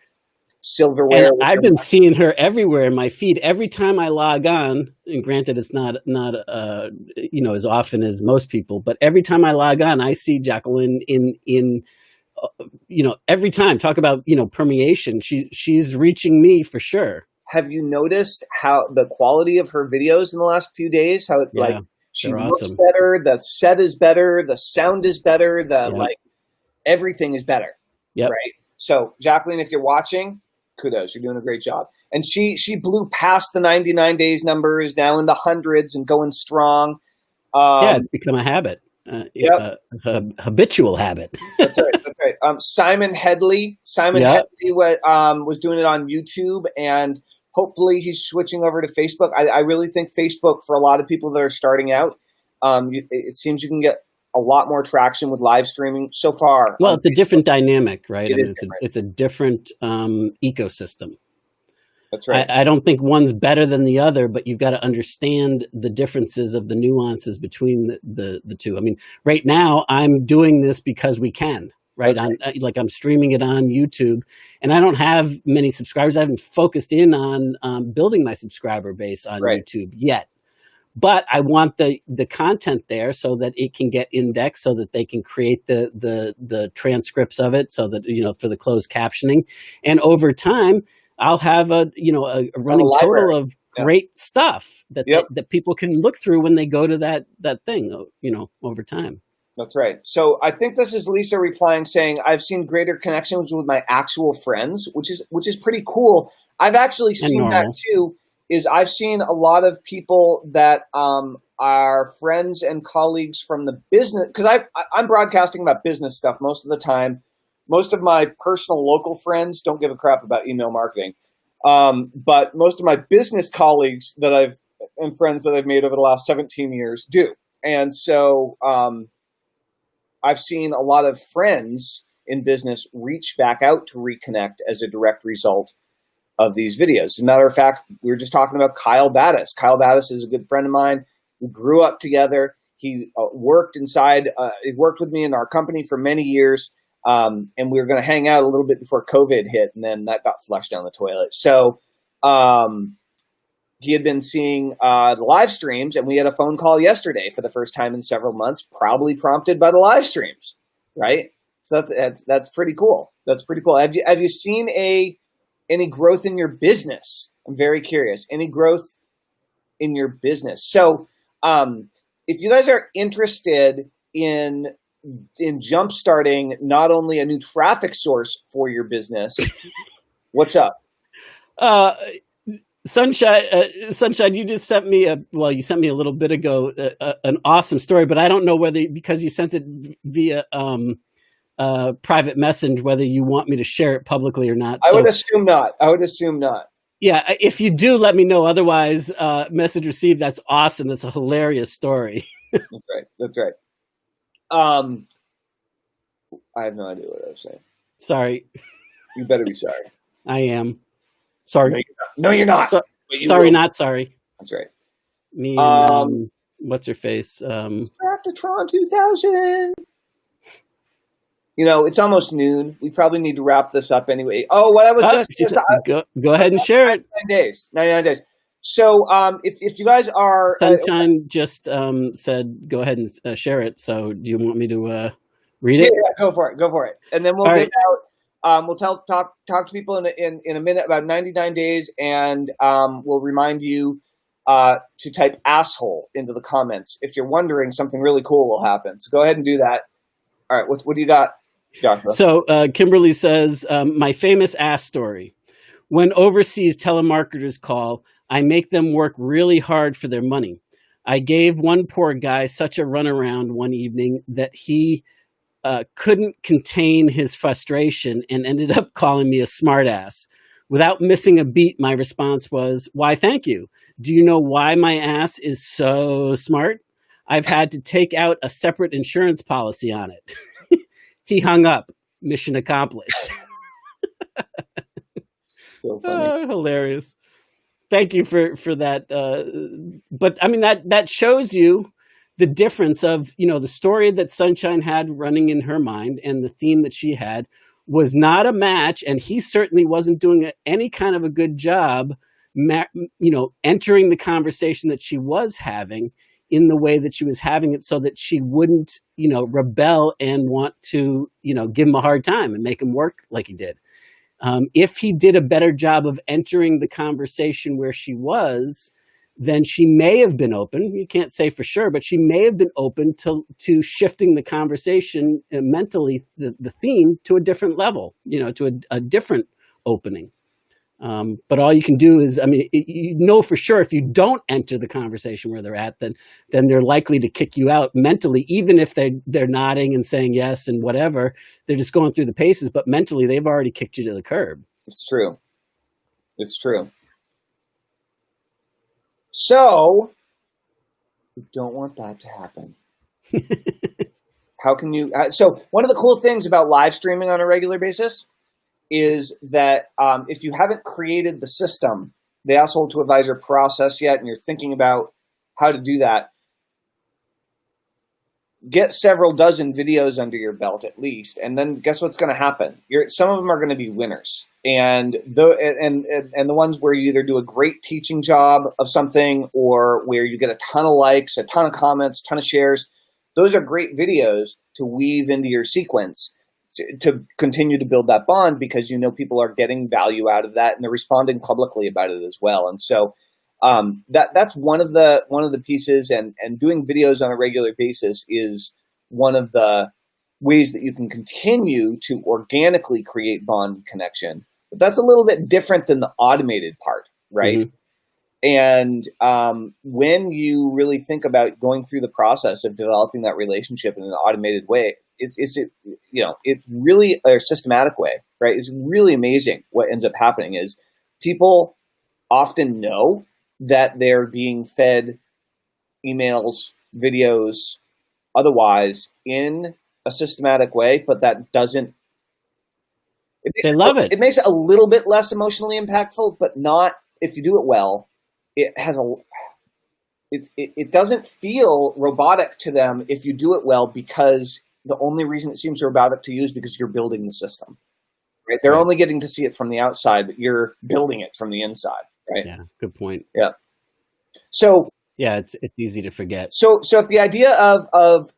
silverware. And I've been seeing her everywhere in my feed. Every time I log on, and granted it's not as often as most people, but every time I log on, I see Jacqueline in every time. Talk about, permeation. She's reaching me for sure. Have you noticed how the quality of her videos in the last few days, how it she looks awesome. Better, the set is better, the sound is better, everything is better. Yeah. Right. So Jacqueline, if you're watching, kudos, you're doing a great job. And she blew past the 99 days numbers, now in the hundreds and going strong. It's become a habit, a habitual habit. That's right. Simon Headley was doing it on YouTube, and hopefully he's switching over to Facebook. I really think Facebook, for a lot of people that are starting out, it seems you can get a lot more traction with live streaming so far. Well, it's a different dynamic, right? It's a different ecosystem. That's right. I don't think one's better than the other, but you've got to understand the differences of the nuances between the two. I mean, right now I'm doing this because we can, right? I'm streaming it on YouTube, and I don't have many subscribers. I haven't focused in on building my subscriber base on YouTube yet. But I want the content there so that it can get indexed, so that they can create the transcripts of it, so that, for the closed captioning. And over time, I'll have a running total of great stuff that people can look through when they go to that thing, over time. That's right. So I think this is Lisa replying, saying, I've seen greater connections with my actual friends, which is pretty cool. I've actually seen that too. I've seen a lot of people that are friends and colleagues from the business, because I'm broadcasting about business stuff most of the time. Most of my personal local friends don't give a crap about email marketing, but most of my business colleagues and friends that I've made over the last 17 years do. And so I've seen a lot of friends in business reach back out to reconnect as a direct result of these videos. As a matter of fact, we were just talking about Kyle Battis. Kyle Battis is a good friend of mine. We grew up together. He worked with me in our company for many years. And we were going to hang out a little bit before COVID hit, and then that got flushed down the toilet. So he had been seeing the live streams, and we had a phone call yesterday for the first time in several months, probably prompted by the live streams, right? So that's pretty cool. That's pretty cool. Have you seen any growth in your business? I'm very curious. Any growth in your business? So if you guys are interested in jump-starting not only a new traffic source for your business, what's up? Sunshine, you just sent me you sent me a little bit ago an awesome story, but I don't know whether, because you sent it via private message, whether you want me to share it publicly or not. I would assume not. Yeah, if you do, let me know. Otherwise, message received. That's awesome. That's a hilarious story. That's right. I have no idea what I was saying. Sorry. You better be sorry. I am. Sorry. No, you're not. Sorry, not sorry. That's right. Me and what's her face? Tractatron 2000. It's almost noon. We probably need to wrap this up anyway. Oh, what I was just go ahead and share it. 99 days. So if you guys are Sunshine just said go ahead and share it. So do you want me to read it? Yeah, go for it. And then we'll give out. We'll talk to people in a minute about 99 days, and we'll remind you to type asshole into the comments if you're wondering. Something really cool will happen. So go ahead and do that. All right, what do you got, Joshua? So Kimberly says, my famous ass story. When overseas telemarketers call, I make them work really hard for their money. I gave one poor guy such a runaround one evening that he couldn't contain his frustration and ended up calling me a smartass. Without missing a beat, my response was, why, thank you. Do you know why my ass is so smart? I've had to take out a separate insurance policy on it. He hung up. Mission accomplished. So funny. Hilarious. Thank you for that. But I mean, that shows you the difference of, the story that Sunshine had running in her mind and the theme that she had was not a match. And he certainly wasn't doing any kind of a good job, entering the conversation that she was having in the way that she was having it, so that she wouldn't, rebel and want to, give him a hard time and make him work like he did. If he did a better job of entering the conversation where she was, then she may have been open. You can't say for sure, but she may have been open to shifting the conversation mentally, the theme to a different level, to a different opening. But all you can do is, for sure, if you don't enter the conversation where they're at, then they're likely to kick you out mentally, even if they're nodding and saying yes and whatever. They're just going through the paces, but mentally they've already kicked you to the curb. It's true. So we don't want that to happen. How can you? So one of the cool things about live streaming on a regular basis is that if you haven't created the system, the Asshole to Advisor process yet, and you're thinking about how to do that, get several dozen videos under your belt at least, and then guess what's going to happen? Some of them are going to be winners, and the ones where you either do a great teaching job of something or where you get a ton of likes, a ton of comments, a ton of shares. Those are great videos to weave into your sequence to continue to build that bond, because people are getting value out of that and they're responding publicly about it as well. And so that's one of the pieces, and doing videos on a regular basis is one of the ways that you can continue to organically create bond connection. But that's a little bit different than the automated part, right? Mm-hmm. And when you really think about going through the process of developing that relationship in an automated way, it's really a systematic way, right? It's really amazing. What ends up happening is people often know that they're being fed emails, videos, otherwise in a systematic way, but that doesn't. They love it. It makes it a little bit less emotionally impactful, but not if you do it well. It has a. It doesn't feel robotic to them if you do it well, because the only reason it seems robotic to you is because you're building the system. Right? They're only getting to see it from the outside, but you're building it from the inside. Right? Yeah, good point. Yeah. So yeah, it's easy to forget. So if the idea of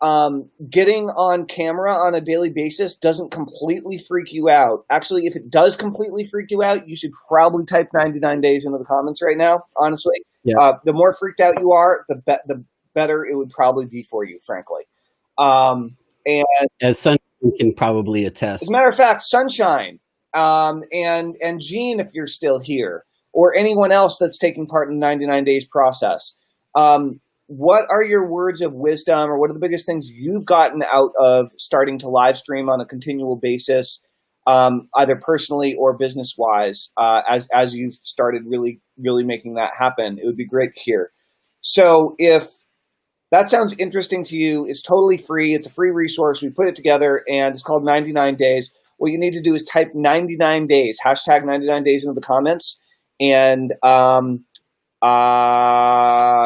getting on camera on a daily basis doesn't completely freak you out, actually, if it does completely freak you out, you should probably type 99 days into the comments right now. Honestly, the more freaked out you are, the better it would probably be for you, frankly. And as Sunshine can probably attest. As a matter of fact, Sunshine and Gene, if you're still here, or anyone else that's taking part in the 99 days process. What are your words of wisdom, or what are the biggest things you've gotten out of starting to live stream on a continual basis, either personally or business wise, as you've started really making that happen? It would be great to hear. So if that sounds interesting to you, it's totally free. It's a free resource. We put it together, and it's called 99 Days. What you need to do is type 99 days, hashtag 99 days into the comments, and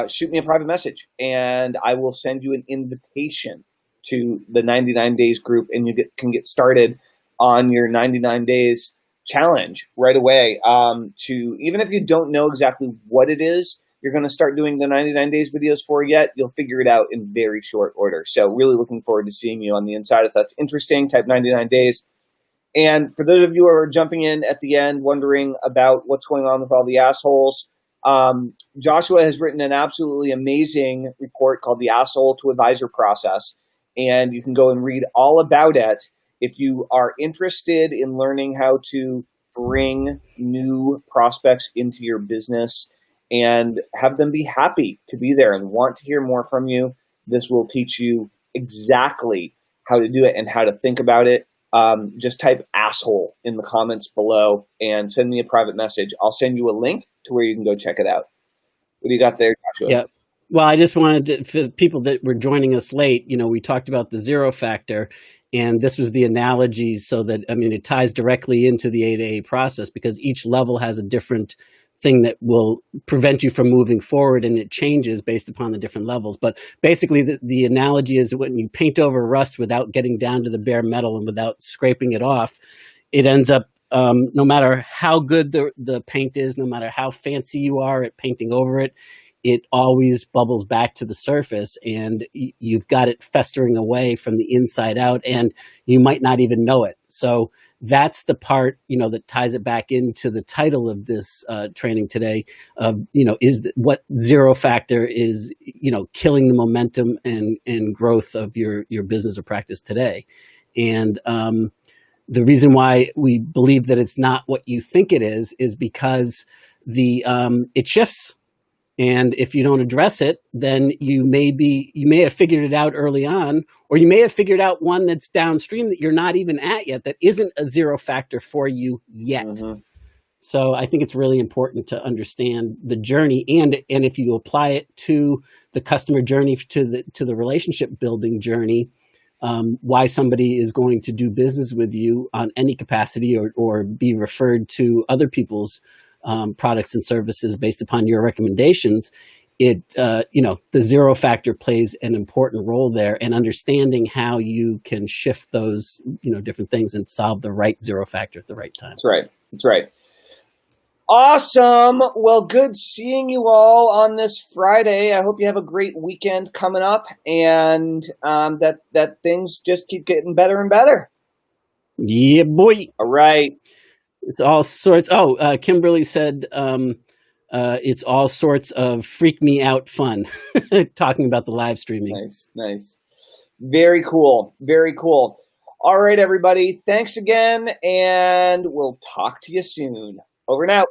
shoot me a private message, and I will send you an invitation to the 99 Days group, and you can get started on your 99 days challenge right away. To even if you don't know exactly what it is you're going to start doing the 99 days videos for yet, you'll figure it out in very short order. So really looking forward to seeing you on the inside. If that's interesting, type 99 days. And for those of you who are jumping in at the end wondering about what's going on with all the assholes, Joshua has written an absolutely amazing report called the Asshole to Advisor Process, and you can go and read all about it if you are interested in learning how to bring new prospects into your business and have them be happy to be there and want to hear more from you. This will teach you exactly how to do it and how to think about it. Just type asshole in the comments below and send me a private message. I'll send you a link to where you can go check it out. What do you got there, Joshua? Yeah. Well, I just wanted to, for the people that were joining us late, we talked about the zero factor, and this was the analogy so that, it ties directly into the A to A process, because each level has a different thing that will prevent you from moving forward, and it changes based upon the different levels. But basically the analogy is when you paint over rust without getting down to the bare metal and without scraping it off, it ends up, no matter how good the paint is, no matter how fancy you are at painting over it, it always bubbles back to the surface, and you've got it festering away from the inside out, and you might not even know it. So that's the part, that ties it back into the title of this training today of, what zero factor is, killing the momentum and growth of your business or practice today. And the reason why we believe that it's not what you think it is because it shifts. And if you don't address it, then you may have figured it out early on, or you may have figured out one that's downstream that you're not even at yet, that isn't a zero factor for you yet. Mm-hmm. So I think it's really important to understand the journey, and if you apply it to the customer journey, to the relationship building journey, why somebody is going to do business with you on any capacity or be referred to other people's products and services based upon your recommendations, the zero factor plays an important role there, and understanding how you can shift those, different things and solve the right zero factor at the right time. That's right. Awesome. Well, good seeing you all on this Friday. I hope you have a great weekend coming up, and that things just keep getting better and better. Yeah, boy. All right. It's all sorts. Kimberly said it's all sorts of freak me out fun, talking about the live streaming. Nice. Very cool. All right, everybody. Thanks again, and we'll talk to you soon. Over and out.